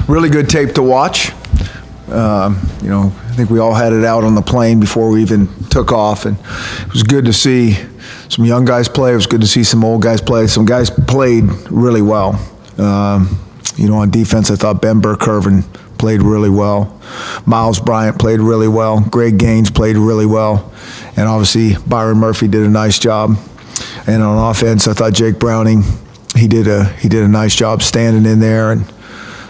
really good tape to watch. You know, I think we all had it out on the plane before we even took off, and it was good to see some young guys play. It was good to see some old guys play. Some guys played really well. You know, on defense, I thought Ben Burkervin played really well. Miles Bryant played really well. Greg Gaines played really well. And obviously, Byron Murphy did a nice job. And on offense, I thought Jake Browning, he did a nice job standing in there and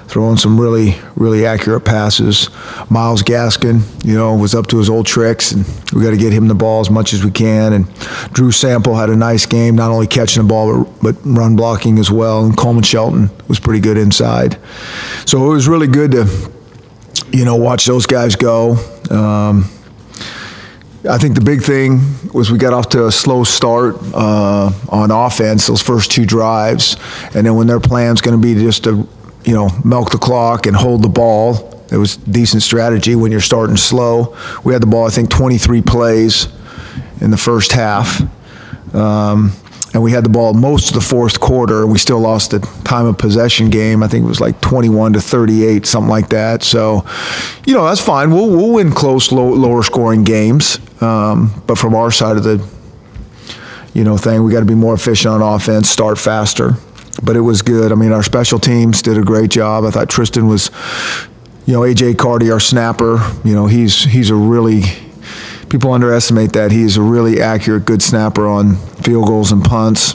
throwing some really accurate passes. Miles Gaskin, you know, was up to his old tricks, and we got to get him the ball as much as we can. And Drew Sample had a nice game, not only catching the ball but run blocking as well. And Coleman Shelton was pretty good inside. So it was really good to, you know, watch those guys go. I think the big thing was we got off to a slow start on offense, those first 2 drives, and then when their plan's going to be just to, you know, milk the clock and hold the ball. It was decent strategy when you're starting slow. We had the ball, I think, 23 plays in the first half. And we had the ball most of the fourth quarter. We still lost the time of possession game. I think it was like 21-38, something like that. So, you know, that's fine. We'll win close, lower scoring games. But from our side of the, you know, thing, we got to be more efficient on offense, start faster. But it was good. I mean, our special teams did a great job. I thought Tristan was, you know, A.J. Carty, our snapper, you know, he's a really, people underestimate that. He's a really accurate, good snapper on field goals and punts.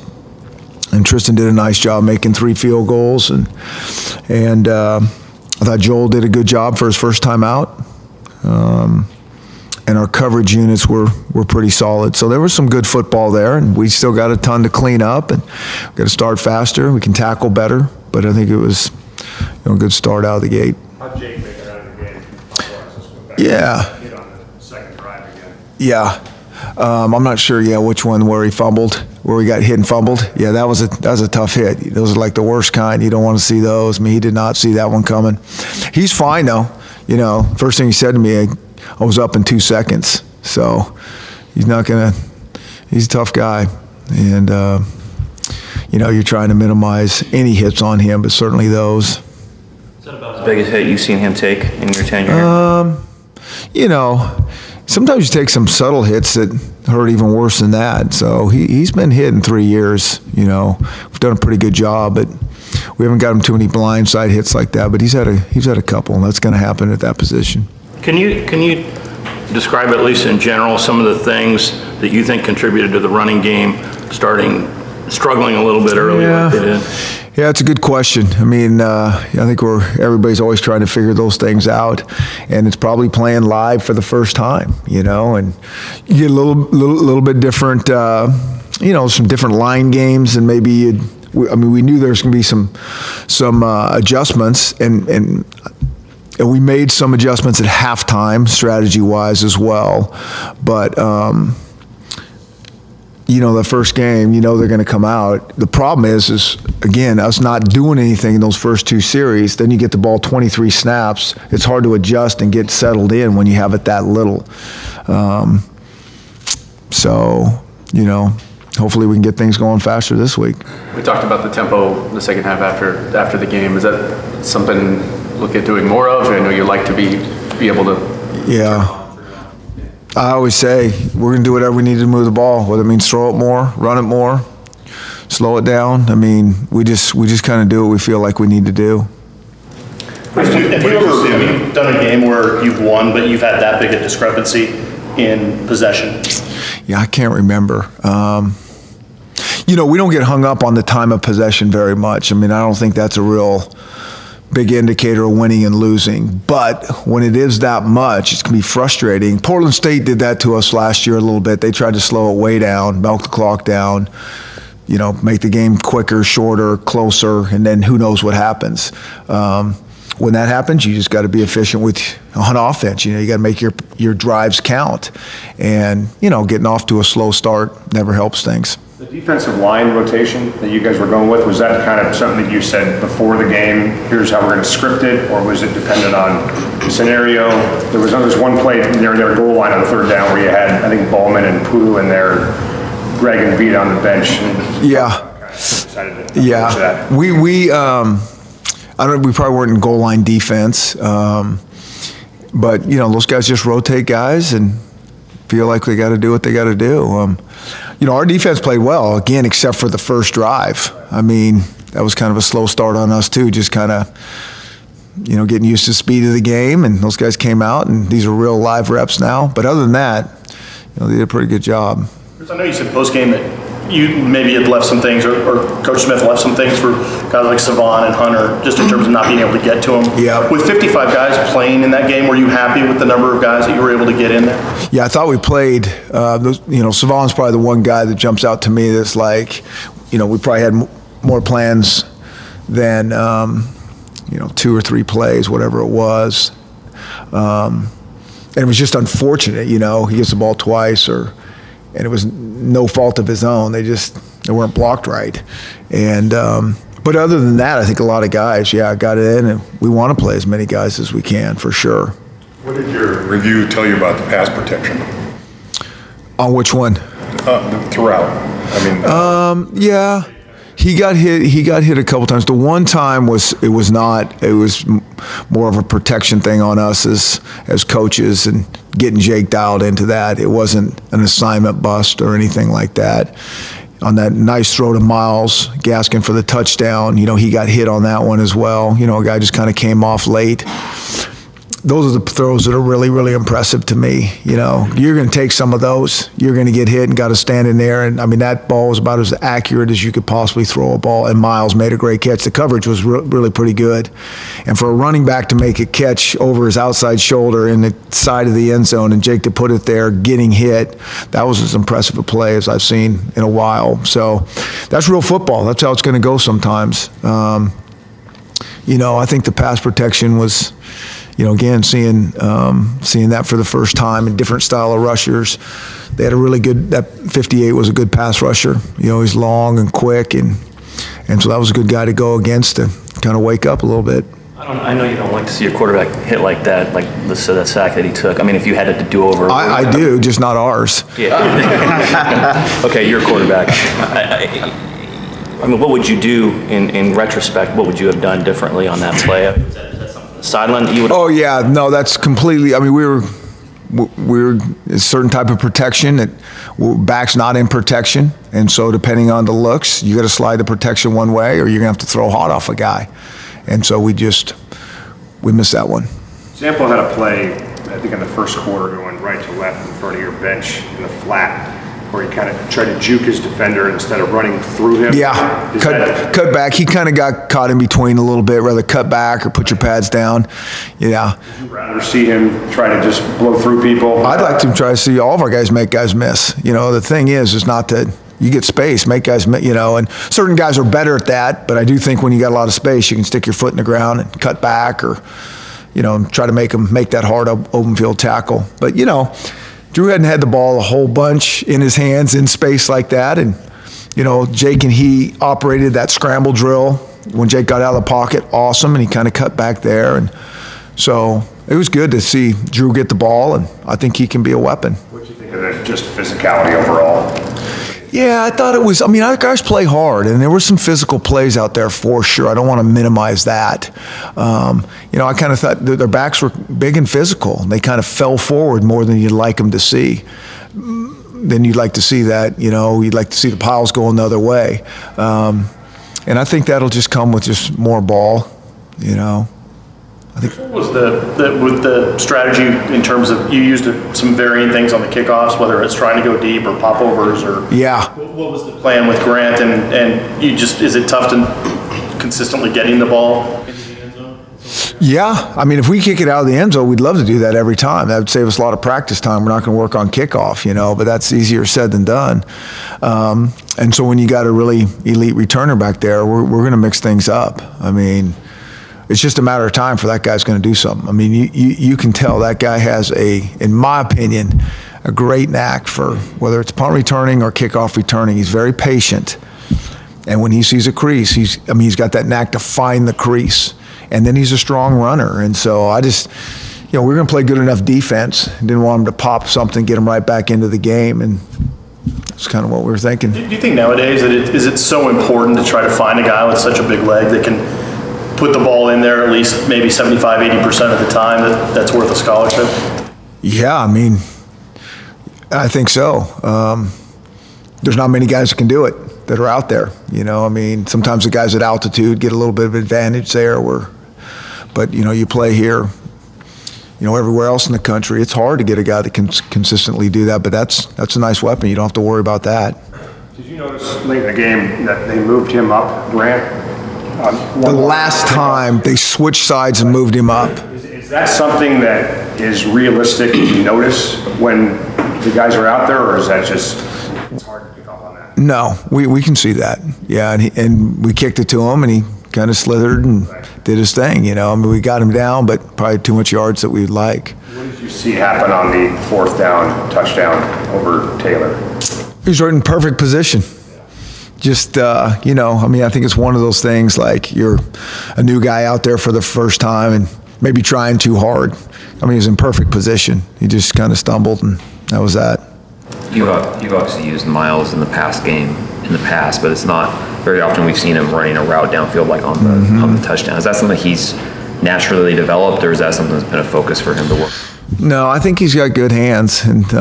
And Tristan did a nice job making 3 field goals. And I thought Joel did a good job for his first time out. And our coverage units were pretty solid. So there was some good football there, and we still got a ton to clean up, and we've got to start faster. We can tackle better, but I think it was, you know, a good start out of the gate. How'd Jake make it out of the game? Yeah. Hit on the second drive again. Yeah. I'm not sure, which one where he fumbled, where he got hit and fumbled. Yeah, that was a tough hit. Those are like the worst kind. You don't want to see those. I mean, he did not see that one coming. He's fine, though. You know, first thing he said to me, I was up in 2 seconds. So he's a tough guy. And, you know, you're trying to minimize any hits on him, but certainly those. Is that about the biggest hit you've seen him take in your tenure? You know, sometimes you take some subtle hits that hurt even worse than that. So he's been hit in 3 years. You know, we've done a pretty good job, but we haven't got him too many blindside hits like that. But he's had a couple, and that's going to happen at that position. Can you describe, at least in general, some of the things that you think contributed to the running game struggling a little bit early like they did? Yeah, it's a good question. I mean, I think everybody's always trying to figure those things out, and it's probably playing live for the first time, you know, and you get a little bit different, you know, some different line games, and maybe we knew there was going to be some adjustments, and we made some adjustments at halftime, strategy-wise as well. But, you know, the first game, you know they're going to come out. The problem is again, us not doing anything in those first 2 series. Then you get the ball 23 snaps. It's hard to adjust and get settled in when you have it that little. So, you know, hopefully we can get things going faster this week. We talked about the tempo the second half after the game. Is that something look at doing more of? I know you like to be able to. Yeah. I always say we're going to do whatever we need to move the ball, whether it means throw it more, run it more, slow it down. I mean, we just kind of do what we feel like we need to do. Have you ever done a game where you've won, but you've had that big a discrepancy in possession? Yeah, I can't remember. You know, we don't get hung up on the time of possession very much. I mean, I don't think that's a real big indicator of winning and losing. But when it is that much, it can be frustrating. Portland State did that to us last year a little bit. They tried to slow it way down, milk the clock down, you know, make the game quicker, shorter, closer, and then who knows what happens. When that happens, you just got to be efficient on offense. You know, you got to make your drives count. And, you know, getting off to a slow start never helps things. The defensive line rotation that you guys were going with, was that kind of something that you said before the game, here's how we're going to script it, or was it dependent on the scenario? There was one play near their goal line on 3rd down where you had, I think, Bowman and Pulu in there, Greg and Beat on the bench. Yeah. Yeah. We probably weren't in goal line defense, but you know, those guys just rotate guys and feel like they got to do what they got to do. You know, our defense played well again, except for the first drive. I mean, that was kind of a slow start on us too, just kind of, you know, getting used to the speed of the game, and those guys came out, and these are real live reps now. But other than that, you know, they did a pretty good job. I know you said post-game that you maybe had left some things, or Coach Smith left some things for guys like Savon and Hunter, just in terms of not being able to get to them. Yeah. With 55 guys playing in that game, were you happy with the number of guys that you were able to get in there? Yeah, I thought we played, you know, Savon's probably the one guy that jumps out to me that's like, you know, we probably had more plans than, you know, 2 or 3 plays, whatever it was. And it was just unfortunate, you know, he gets the ball twice, and it was no fault of his own. They weren't blocked right. And, but other than that, I think a lot of guys, got it in, and we want to play as many guys as we can, for sure. What did your review tell you about the pass protection? On which one? Throughout. I mean, yeah. He got hit a couple times. The one time was more of a protection thing on us as coaches and getting Jake dialed into that. It wasn't an assignment bust or anything like that. On that nice throw to Miles Gaskin for the touchdown, you know, he got hit on that one as well. You know, a guy just kind of came off late. Those are the throws that are really, really impressive to me. You know, you're going to take some of those. You're going to get hit and got to stand in there. And, I mean, that ball was about as accurate as you could possibly throw a ball. And Miles made a great catch. The coverage was really pretty good. And for a running back to make a catch over his outside shoulder in the side of the end zone and Jake to put it there getting hit, that was as impressive a play as I've seen in a while. So that's real football. That's how it's going to go sometimes. You know, I think the pass protection was – you know, again, seeing that for the first time in different style of rushers. They had a really good, that 58 was a good pass rusher. You know, he's long and quick, and so that was a good guy to go against to kind of wake up a little bit. I know you don't like to see your quarterback hit like that, like the sack that he took. I mean, if you had it to do over. I do, just not ours. Yeah. Okay, your quarterback. I mean, what would you do in retrospect? What would you have done differently on that play? Sideline, you would. Oh yeah, no, that's completely. I mean, we were a certain type of protection that back's not in protection, and so depending on the looks, you got to slide the protection one way, or you're gonna have to throw hot off a guy, and so we missed that one. Sample had a play, I think in the first quarter, going right to left in front of your bench in the flat, where he kind of tried to juke his defender instead of running through him. Yeah, cut back. He kind of got caught in between a little bit, rather cut back or put your pads down. Yeah. Would you rather see him try to just blow through people? I'd like to try to see all of our guys make guys miss. You know, the thing is not that you get space, make guys miss, you know, and certain guys are better at that, but I do think when you got a lot of space, you can stick your foot in the ground and cut back or, you know, try to make that hard open field tackle. But, you know, Drew hadn't had the ball a whole bunch in his hands in space like that. And, you know, Jake and he operated that scramble drill when Jake got out of the pocket. Awesome. And he kind of cut back there. And so it was good to see Drew get the ball. And I think he can be a weapon. What do you think of that, just physicality overall? Yeah, I thought it was, I mean, our guys play hard, and there were some physical plays out there for sure. I don't want to minimize that. You know, I kind of thought their backs were big and physical. They kind of fell forward more than you'd like them to see. Then you'd like to see that, you know, you'd like to see the piles going the other way. And I think that'll just come with just more ball, you know. I think. What was with the strategy in terms of, you used some varying things on the kickoffs, whether it's trying to go deep or popovers or. Yeah. What was the plan with Grant, and you just, is it tough to consistently getting the ball into the end zone? Yeah, I mean, if we kick it out of the end zone, we'd love to do that every time. That would save us a lot of practice time. We're not going to work on kickoff, you know, but that's easier said than done. And so when you got a really elite returner back there, we're going to mix things up. I mean, it's just a matter of time for that guy's going to do something. I mean, you can tell that guy has in my opinion, a great knack for whether it's punt returning or kickoff returning. He's very patient. And when he sees a crease, he's got that knack to find the crease. And then he's a strong runner. And so I just, you know, we're going to play good enough defense. Didn't want him to pop something, get him right back into the game. And that's kind of what we were thinking. Do you think nowadays that is it so important to try to find a guy with such a big leg that can put the ball in there at least maybe 75, 80% of the time that's worth a scholarship? Yeah, I mean, I think so. There's not many guys that can do it that are out there. You know, I mean, sometimes the guys at altitude get a little bit of advantage there, but you know, you play here. You know, everywhere else in the country, it's hard to get a guy that can consistently do that. But that's a nice weapon. You don't have to worry about that. Did you notice late in the game that they moved him up, Grant? The last time they switched sides and moved him up. Is that something that is realistic to notice when the guys are out there, or is that just it's hard to pick up on that? No, we can see that. Yeah, and we kicked it to him, and he kind of slithered and did his thing. You know, I mean, we got him down, but probably too much yards that we'd like. What did you see happen on the 4th down touchdown over Taylor? He was right in perfect position. Just, you know, I mean, I think it's one of those things like you're a new guy out there for the first time and maybe trying too hard. I mean, he was in perfect position. He just kind of stumbled, and that was that. You've obviously used Miles in the past, but it's not very often we've seen him running a route downfield like on the touchdown. Is that something he's naturally developed, or is that something that's been a focus for him to work? No, I think he's got good hands, and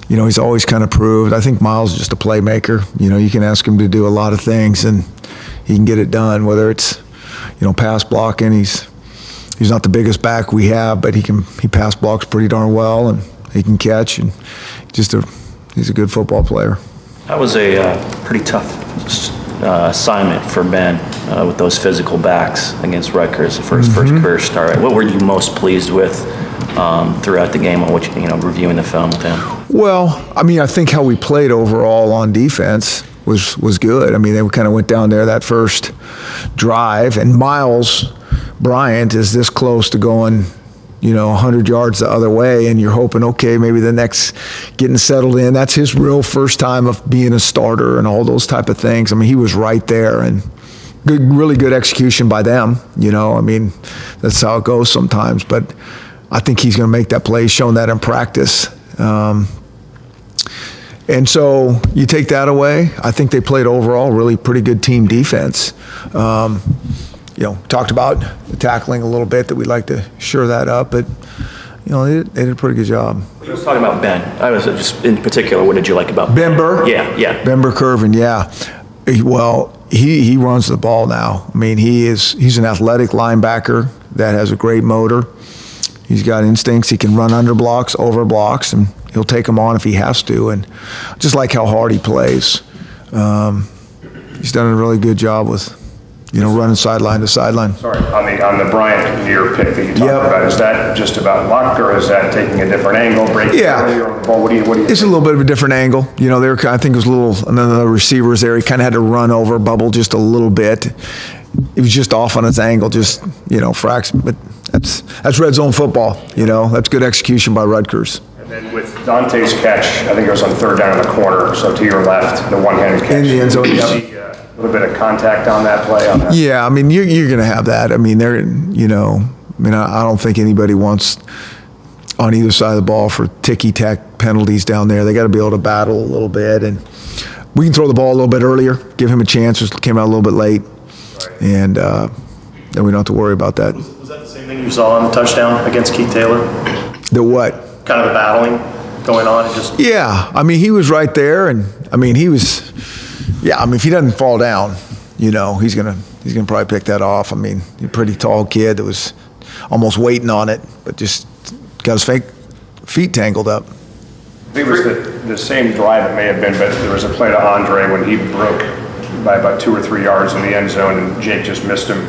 you know, he's always kind of proved. I think Miles is just a playmaker. You know, you can ask him to do a lot of things, and he can get it done. Whether it's, you know, pass blocking, he's not the biggest back we have, but he pass blocks pretty darn well, and he can catch, and he's a good football player. That was a pretty tough assignment for Ben with those physical backs against Rutgers for his first career start. What were you most pleased with throughout the game on what you know, reviewing the film with him? Well, I mean, I think how we played overall on defense was good. I mean, they kind of went down there that first drive, and Miles Bryant is this close to going, you know, 100 yards the other way, and you're hoping, okay, maybe the next getting settled in. That's his real first time of being a starter and all those type of things. I mean, he was right there, and really good execution by them. You know, I mean, that's how it goes sometimes. But I think he's going to make that play. He's shown that in practice. And so you take that away, I think they played overall really pretty good team defense. You know, talked about the tackling a little bit, that we'd like to shore that up, but you know, they did a pretty good job. I was talking about Ben. I was just in particular, what did you like about Ben Burr? Yeah. Ben Burr Curvin, yeah. He runs the ball now. I mean, he's an athletic linebacker that has a great motor. He's got instincts. He can run under blocks, over blocks, and he'll take them on if he has to. And just like how hard he plays, he's done a really good job with, you know, running sideline to sideline. Sorry, on the Bryant near pick that you talked about, is that just about luck, or is that taking a different angle, breaking earlier on the ball? What do you It's a little bit of a different angle. You know, I think it was another receiver was there. He kind of had to run over, bubble just a little bit. He was just off on his angle, just, you know, fraction. But that's red zone football. You know, that's good execution by Rutgers. And then with Dante's catch, I think it was on 3rd down in the corner, so to your left, the one-handed catch. In the end zone, Did you see a little bit of contact on that play? Yeah, I mean, you're going to have that. I mean, you know, I don't think anybody wants on either side of the ball for ticky-tack penalties down there. They got to be able to battle a little bit, and we can throw the ball a little bit earlier, give him a chance. Just came out a little bit late, and then we don't have to worry about that. Was that the same thing you saw on the touchdown against Keith Taylor? The what? Kind of the battling going on, and just. Yeah, I mean, he was right there, and I mean, he was. Yeah, I mean, if he doesn't fall down, you know, he's gonna probably pick that off. I mean, he's a pretty tall kid that was almost waiting on it, but just got his feet tangled up. I think it was the same drive it may have been, but there was a play to Andre when he broke by about 2 or 3 yards in the end zone, and Jake just missed him.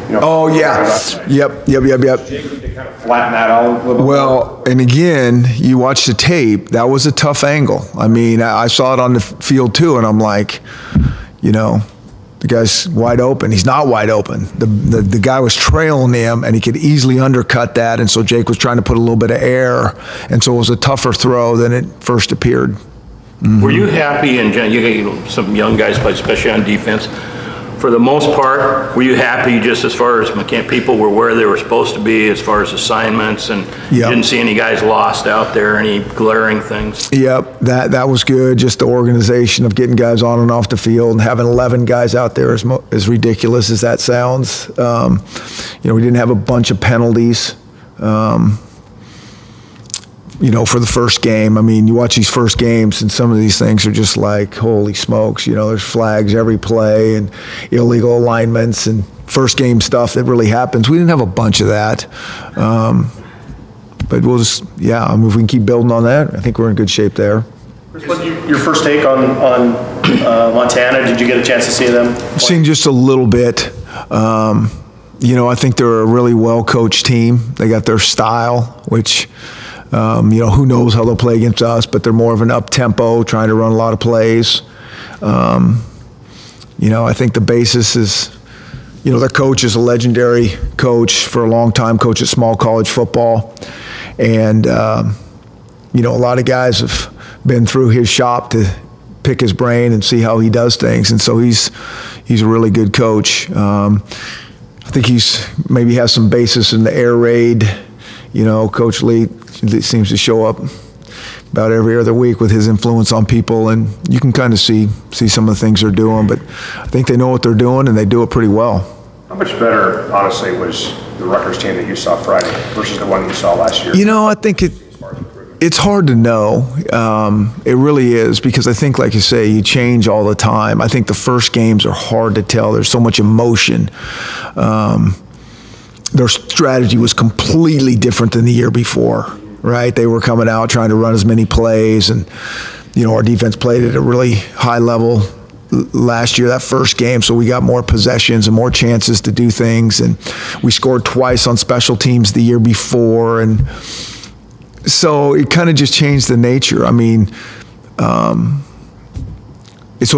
You know, oh yeah, yep. Jake need to kind of flatten that out a little bit. Well, and again, you watch the tape. That was a tough angle. I mean, I saw it on the field too, and I'm like, you know, the guy's wide open. He's not wide open. The guy was trailing him, and he could easily undercut that. And so Jake was trying to put a little bit of air, and so it was a tougher throw than it first appeared. Were you happy, and you got some young guys play, especially on defense, for the most part, were you happy just as far as people were where they were supposed to be as far as assignments, and you didn't see any guys lost out there, any glaring things? Yep, that was good. Just the organization of getting guys on and off the field and having 11 guys out there, as ridiculous as that sounds. We didn't have a bunch of penalties. For the first game. I mean, you watch these first games and some of these things are just like, holy smokes, there's flags every play and illegal alignments and first game stuff that really happens. We didn't have a bunch of that. But we'll just, if we can keep building on that, I think we're in good shape there. Your first take on Montana, did you get a chance to see them? Seen just a little bit. I think they're a really well-coached team. They got their style, which who knows how they'll play against us, but they're more of an up-tempo, trying to run a lot of plays. I think the basis is, their coach is a legendary coach for a long time, coach at small college football. And, a lot of guys have been through his shop to pick his brain and see how he does things. And so he's a really good coach. I think maybe has some basis in the air raid. Coach Lee seems to show up about every other week with his influence on people, and you can kind of see some of the things they're doing, but I think they know what they're doing and they do it pretty well. How much better, honestly, was the Rutgers team that you saw Friday versus the one you saw last year? I think it's hard to know. It really is, because I think, like you say, you change all the time. I think the first games are hard to tell. There's so much emotion. Their strategy was completely different than the year before, right? They were coming out trying to run as many plays, and our defense played at a really high level last year, that first game, so we got more possessions and more chances to do things, and we scored twice on special teams the year before, and so it kind of just changed the nature. I mean, so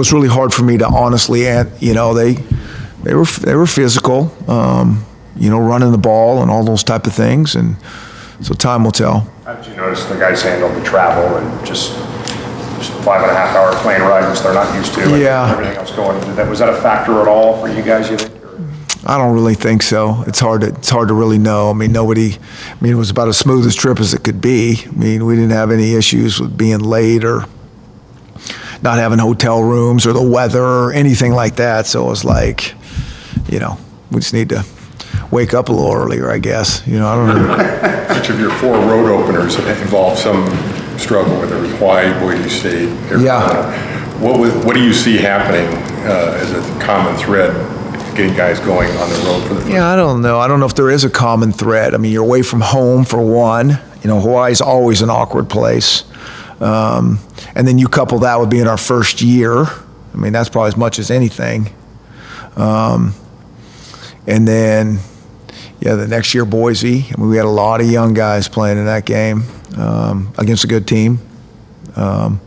it's really hard for me to honestly, they were physical, running the ball and all those type of things, and so time will tell. How did you notice the guys handled the travel and just 5.5-hour plane ride, which they're not used to, and everything else going? Was that a factor at all for you guys, you think? I don't really think so. It's hard to really know. I mean, it was about as smooth a trip as it could be. I mean, we didn't have any issues with being late or not having hotel rooms or the weather or anything like that. So it was like, we just need to wake up a little earlier, I guess. I don't know. Each of your 4 road openers involved some struggle, whether it was Hawaii, Boise State, Arizona. Yeah. What do you see happening as a common thread, getting guys going on the road for the first? Yeah, I don't know. I don't know if there is a common thread. I mean, you're away from home for one. Hawaii's always an awkward place. And then you couple that with being our first year. I mean, that's probably as much as anything. And then, the next year, Boise. I mean, we had a lot of young guys playing in that game against a good team. And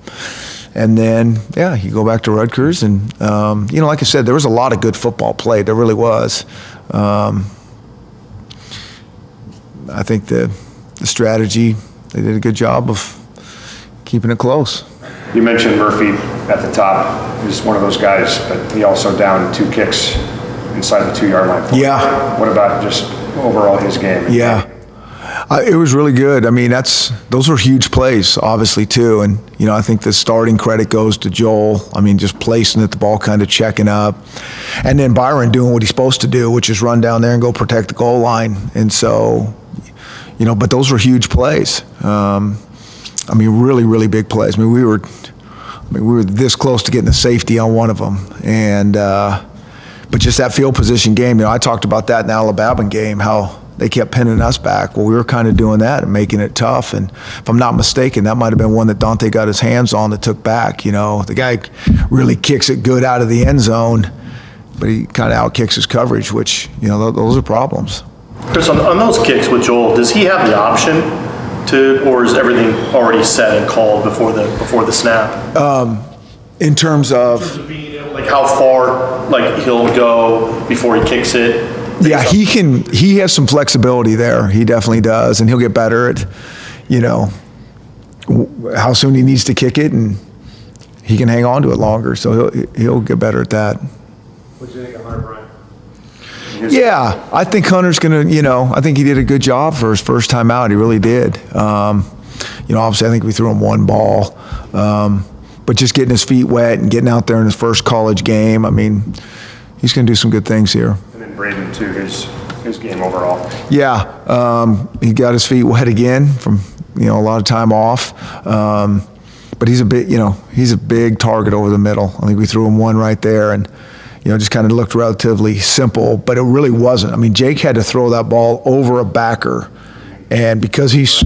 then, you go back to Rutgers, and like I said, there was a lot of good football played. There really was. I think the strategy, they did a good job of keeping it close. You mentioned Murphy at the top. He's one of those guys, but he also downed 2 kicks inside the 2-yard line. Yeah. What about just overall his game? Yeah. It was really good. I mean, those were huge plays, obviously, too. And, I think the starting credit goes to Joel. I mean, just placing it, the ball kind of checking up. And then Byron doing what he's supposed to do, which is run down there and go protect the goal line. And so, but those were huge plays. I mean, really, really big plays. I mean, we were this close to getting a safety on one of them. And, but just that field position game, I talked about that in the Alabama game, how they kept pinning us back. Well, we were kind of doing that and making it tough. And if I'm not mistaken, that might have been one that Dante got his hands on that took back. The guy really kicks it good out of the end zone, but he kind of out-kicks his coverage, which, those are problems. Chris, on those kicks with Joel, does he have the option to, or is everything already set and called before the snap? In terms of like how far he'll go before he kicks it. Yeah, he has some flexibility there. He definitely does, and he'll get better at how soon he needs to kick it, and he can hang on to it longer. So he'll get better at that. What do you think of Hunter Bryant? Yeah, I think Hunter's going to, I think he did a good job for his first time out. He really did. Obviously I think we threw him one ball. But just getting his feet wet and getting out there in his first college game, I mean, he's going to do some good things here. And then Braden, too, his game overall. Yeah, he got his feet wet again from, a lot of time off. But he's a big target over the middle. I think we threw him one right there and, just kind of looked relatively simple, but it really wasn't. I mean, Jake had to throw that ball over a backer. And because he's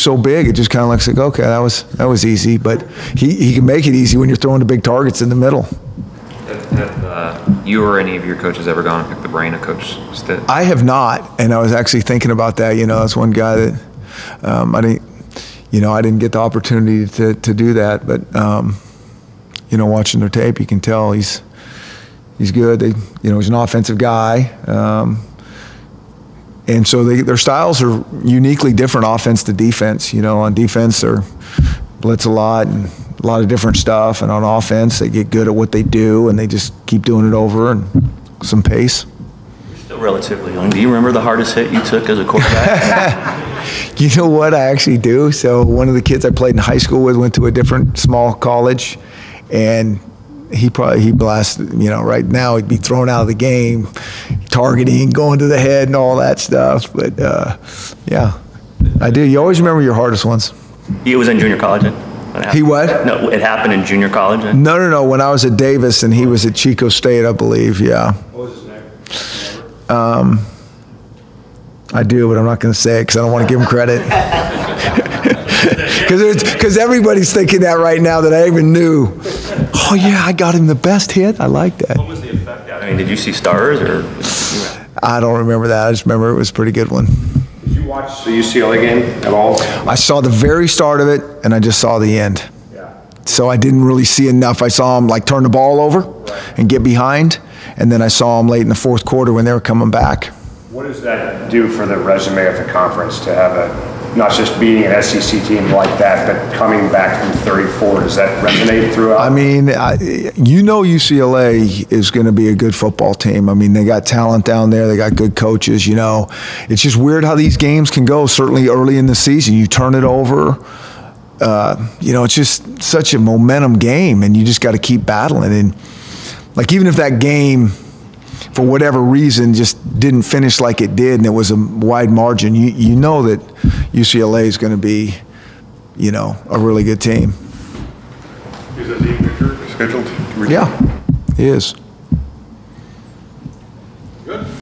so big, it just kind of looks like, okay, that was easy. But he can make it easy when you're throwing the big targets in the middle. Have you or any of your coaches ever gone and picked the brain of Coach Stitt? I have not, and I was actually thinking about that. That's one guy that I didn't get the opportunity to do that. But watching their tape, you can tell he's good. He's an offensive guy. And so their styles are uniquely different, offense to defense. On defense, they're blitz a lot and a lot of different stuff. And on offense, they get good at what they do, and they just keep doing it over and some pace. You're still relatively young. Do you remember the hardest hit you took as a quarterback? You know what? I actually do. So one of the kids I played in high school with went to a different small college, and he blasted, right now he'd be thrown out of the game, targeting, going to the head and all that stuff. But, yeah, I do. You always remember your hardest ones. He was in junior college then? He what? No, it happened in junior college then? No. When I was at Davis and he was at Chico State, I believe, yeah. What was his name? I do, but I'm not going to say it because I don't want to give him credit. Because everybody's thinking that right now that I even knew. Oh, yeah, I got him the best hit. I like that. What was the effect? I mean, did you see stars or? I don't remember that. I just remember it was a pretty good one. Did you watch the UCLA game at all? I saw the very start of it, and I just saw the end. Yeah. So I didn't really see enough. I saw him turn the ball over and get behind, and then I saw him late in the fourth quarter when they were coming back. What does that do for the resume of the conference to have not just beating an SEC team like that, but coming back from 34? Does that resonate throughout? I mean, UCLA is going to be a good football team. I mean, they got talent down there. They got good coaches, It's just weird how these games can go, certainly early in the season. You turn it over. It's just such a momentum game, and you just got to keep battling. And, even if that game, for whatever reason, just didn't finish like it did, and it was a wide margin, you know that UCLA is going to be, a really good team. Is that the picture scheduled? Yeah, he is.